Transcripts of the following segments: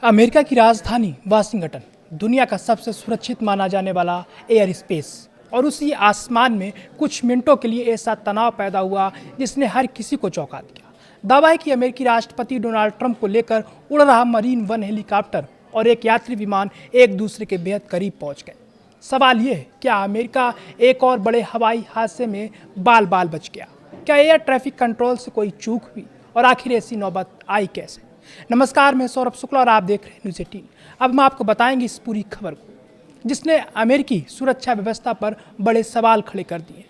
America की राजधानी Washington दुनिया का सबसे सुरक्षित माना जाने वाला एयर स्पेस और उसी आसमान में कुछ मिनटों के लिए ऐसा तनाव पैदा हुआ जिसने हर किसी को चौंका दिया। दावा है कि अमेरिकी राष्ट्रपति डोनाल्ड ट्रंप को लेकर उड़ रहा मरीन वन हेलीकॉप्टर और एक यात्री विमान एक दूसरे के बेहद करीब पहुंच गए। सवाल ये है, क्या अमेरिका एक और बड़े हवाई हादसे में बाल बाल बच गया? क्या एयर ट्रैफिक कंट्रोल से कोई चूक हुई और आखिर ऐसी नौबत आई कैसे? नमस्कार, मैं सौरभ शुक्ला और आप देख रहे हैं न्यूज़ 18। अब हम आपको बताएंगे इस पूरी खबर को जिसने अमेरिकी सुरक्षा व्यवस्था पर बड़े सवाल खड़े कर दिए।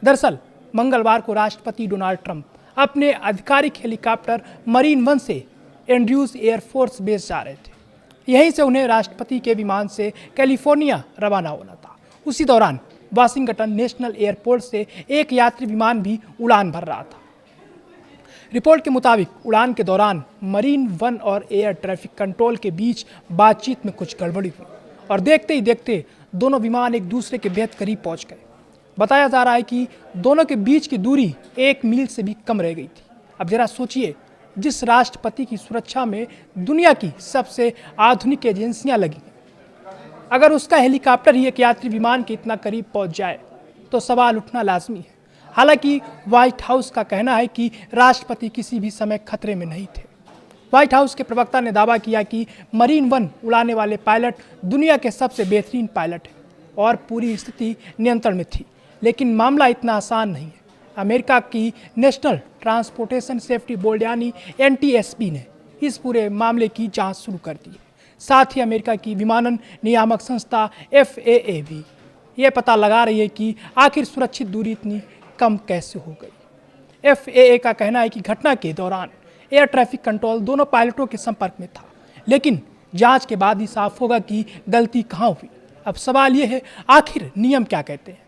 दरअसल मंगलवार को राष्ट्रपति डोनाल्ड ट्रंप अपने आधिकारिक हेलीकॉप्टर मरीन वन से एंड्रयूज एयरफोर्स बेस जा रहे थे। यहीं से उन्हें राष्ट्रपति के विमान से कैलिफोर्निया रवाना होना था। उसी दौरान वाशिंगटन नेशनल एयरपोर्ट से एक यात्री विमान भी उड़ान भर रहा था। रिपोर्ट के मुताबिक उड़ान के दौरान मरीन वन और एयर ट्रैफिक कंट्रोल के बीच बातचीत में कुछ गड़बड़ी हुई और देखते ही देखते दोनों विमान एक दूसरे के बेहद करीब पहुंच गए। बताया जा रहा है कि दोनों के बीच की दूरी 1 मील से भी कम रह गई थी। अब जरा सोचिए, जिस राष्ट्रपति की सुरक्षा में दुनिया की सबसे आधुनिक एजेंसियां लगी, अगर उसका हेलीकॉप्टर ही एक यात्री विमान के इतना करीब पहुंच जाए तो सवाल उठना लाजमी है। हालांकि व्हाइट हाउस का कहना है कि राष्ट्रपति किसी भी समय खतरे में नहीं थे। व्हाइट हाउस के प्रवक्ता ने दावा किया कि मरीन वन उड़ाने वाले पायलट दुनिया के सबसे बेहतरीन पायलट हैं और पूरी स्थिति नियंत्रण में थी। लेकिन मामला इतना आसान नहीं है। अमेरिका की नेशनल ट्रांसपोर्टेशन सेफ्टी बोर्ड यानी NTSB ने इस पूरे मामले की जांच शुरू कर दी है। साथ ही अमेरिका की विमानन नियामक संस्था FAA भी ये पता लगा रही है कि आखिर सुरक्षित दूरी इतनी कम कैसे हो गई। FAA का कहना है कि घटना के दौरान एयर ट्रैफिक कंट्रोल दोनों पायलटों के संपर्क में था, लेकिन जांच के बाद ही साफ होगा कि गलती कहां हुई। अब सवाल यह है, आखिर नियम क्या कहते हैं?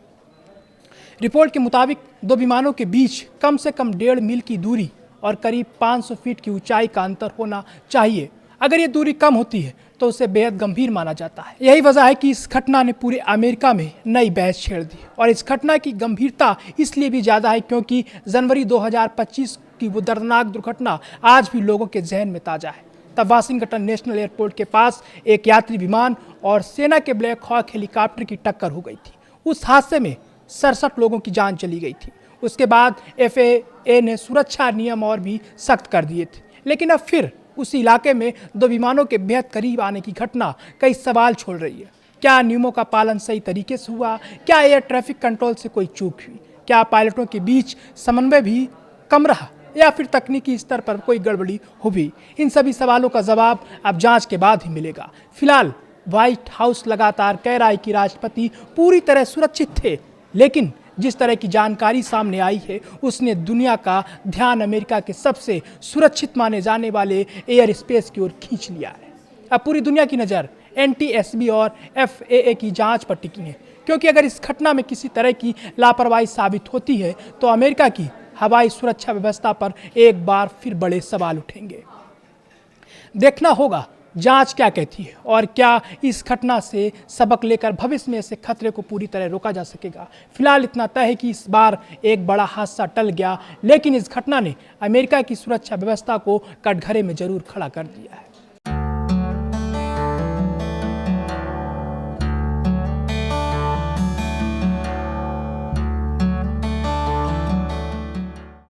रिपोर्ट के मुताबिक दो विमानों के बीच कम से कम 1.5 मील की दूरी और करीब 500 फीट की ऊंचाई का अंतर होना चाहिए। अगर ये दूरी कम होती है तो उसे बेहद गंभीर माना जाता है। यही वजह है कि इस घटना ने पूरे अमेरिका में नई बहस छेड़ दी और इस घटना की गंभीरता इसलिए भी ज़्यादा है क्योंकि जनवरी 2025 की वो दर्दनाक दुर्घटना आज भी लोगों के जहन में ताज़ा है। तब वाशिंगटन नेशनल एयरपोर्ट के पास एक यात्री विमान और सेना के ब्लैक हॉक हेलीकॉप्टर की टक्कर हो गई थी। उस हादसे में 67 लोगों की जान चली गई थी। उसके बाद FAA ने सुरक्षा नियम और भी सख्त कर दिए थे, लेकिन अब फिर उस इलाके में दो विमानों के बेहद करीब आने की घटना कई सवाल छोड़ रही है। क्या नियमों का पालन सही तरीके से हुआ? क्या एयर ट्रैफिक कंट्रोल से कोई चूक हुई? क्या पायलटों के बीच समन्वय भी कम रहा या फिर तकनीकी स्तर पर कोई गड़बड़ी हुई? इन सभी सवालों का जवाब अब जांच के बाद ही मिलेगा। फिलहाल व्हाइट हाउस लगातार कह रहा है कि राष्ट्रपति पूरी तरह सुरक्षित थे, लेकिन जिस तरह की जानकारी सामने आई है उसने दुनिया का ध्यान अमेरिका के सबसे सुरक्षित माने जाने वाले एयर स्पेस की ओर खींच लिया है। अब पूरी दुनिया की नज़र NTSB और FAA की जांच पर टिकी है, क्योंकि अगर इस घटना में किसी तरह की लापरवाही साबित होती है तो अमेरिका की हवाई सुरक्षा व्यवस्था पर एक बार फिर बड़े सवाल उठेंगे। देखना होगा जांच क्या कहती है और क्या इस घटना से सबक लेकर भविष्य में ऐसे खतरे को पूरी तरह रोका जा सकेगा। फिलहाल इतना तय है कि इस बार एक बड़ा हादसा टल गया, लेकिन इस घटना ने अमेरिका की सुरक्षा व्यवस्था को कटघरे में जरूर खड़ा कर दिया है।